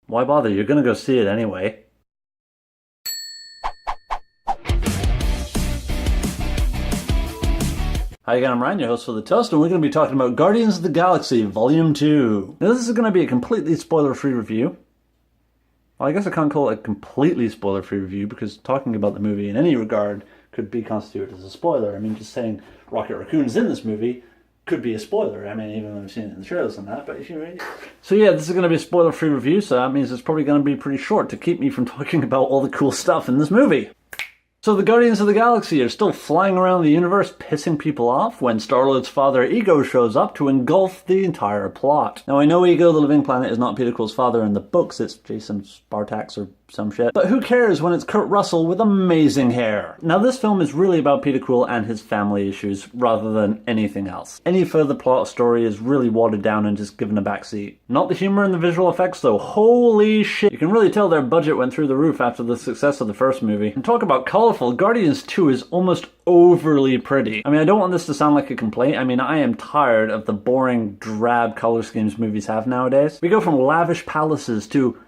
Why bother? You're gonna go see it anyway. Hi again, I'm Ryan, your host for The Toast, and we're going to be talking about Guardians of the Galaxy Volume 2. Now this is going to be a completely spoiler-free review. Well, I guess I can't call it a completely spoiler-free review, because talking about the movie in any regard could be constituted as a spoiler. I mean, just saying Rocket Raccoon's in this movie could be a spoiler. I mean, even though I've seen it in the trailers and that, but if you... So yeah, this is going to be a spoiler-free review, so that means it's probably going to be pretty short to keep me from talking about all the cool stuff in this movie. So the Guardians of the Galaxy are still flying around the universe pissing people off when Star-Lord's father Ego shows up to engulf the entire plot. Now I know Ego the Living Planet is not Peter Quill's father in the books, it's Jason Spartax or some shit. But who cares when it's Kurt Russell with amazing hair? Now this film is really about Peter Quill and his family issues rather than anything else. Any further plot story is really watered down and just given a backseat. Not the humor and the visual effects though, holy shit. You can really tell their budget went through the roof after the success of the first movie. And talk about colourful, Guardians 2 is almost overly pretty. I mean, I don't want this to sound like a complaint. I mean, I am tired of the boring, drab colour schemes movies have nowadays. We go from lavish palaces to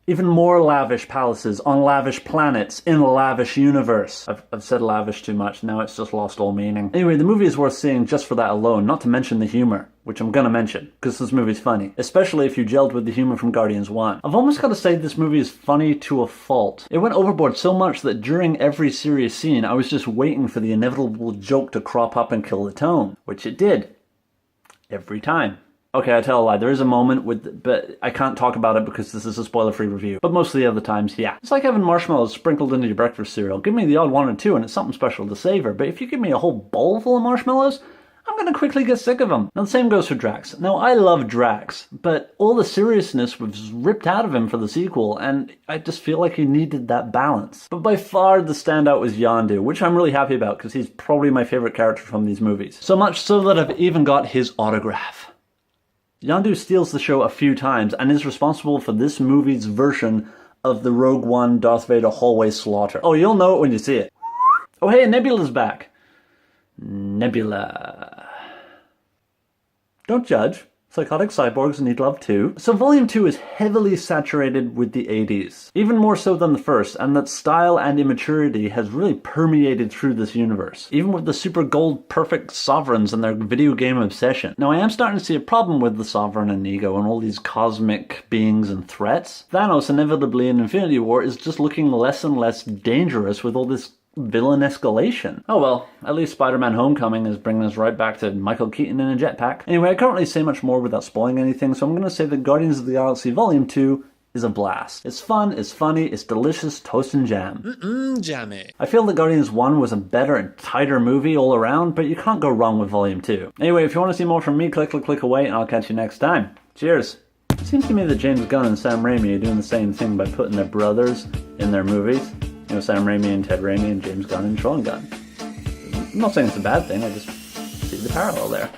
even more lavish palaces on lavish planets in a lavish universe. I've said lavish too much, now it's just lost all meaning. Anyway, the movie is worth seeing just for that alone, not to mention the humor, which I'm gonna mention, because this movie's funny, especially if you gelled with the humor from Guardians 1. I've almost gotta say this movie is funny to a fault. It went overboard so much that during every serious scene, I was just waiting for the inevitable joke to crop up and kill the tone, which it did. Every time. Okay, I tell a lie. There is a moment but I can't talk about it because this is a spoiler-free review. But most of the other times, yeah. It's like having marshmallows sprinkled into your breakfast cereal. Give me the odd one or two and it's something special to savor. But if you give me a whole bowl full of marshmallows, I'm gonna quickly get sick of them. Now the same goes for Drax. Now I love Drax, but all the seriousness was ripped out of him for the sequel, and I just feel like he needed that balance. But by far the standout was Yondu, which I'm really happy about because he's probably my favorite character from these movies. So much so that I've even got his autograph. Yondu steals the show a few times and is responsible for this movie's version of the Rogue One Darth Vader hallway slaughter. Oh, you'll know it when you see it. Oh hey, Nebula's back. Nebula. Don't judge. Psychotic cyborgs need love too. So Volume 2 is heavily saturated with the 80s. Even more so than the first, and that style and immaturity has really permeated through this universe. Even with the super gold perfect sovereigns and their video game obsession. Now I am starting to see a problem with the Sovereign and Ego and all these cosmic beings and threats. Thanos inevitably in Infinity War is just looking less and less dangerous with all this villain escalation. Oh well, at least Spider-Man Homecoming is bringing us right back to Michael Keaton in a jetpack. Anyway, I can't really say much more without spoiling anything, so I'm going to say that Guardians of the Galaxy Volume 2 is a blast. It's fun, it's funny, it's delicious toast and jam. Jammy. I feel that Guardians 1 was a better and tighter movie all around, but you can't go wrong with Volume 2. Anyway, if you want to see more from me, click away, and I'll catch you next time. Cheers! It seems to me that James Gunn and Sam Raimi are doing the same thing by putting their brothers in their movies. You know, Sam Raimi and Ted Raimi and James Gunn and Sean Gunn. I'm not saying it's a bad thing, I just see the parallel there.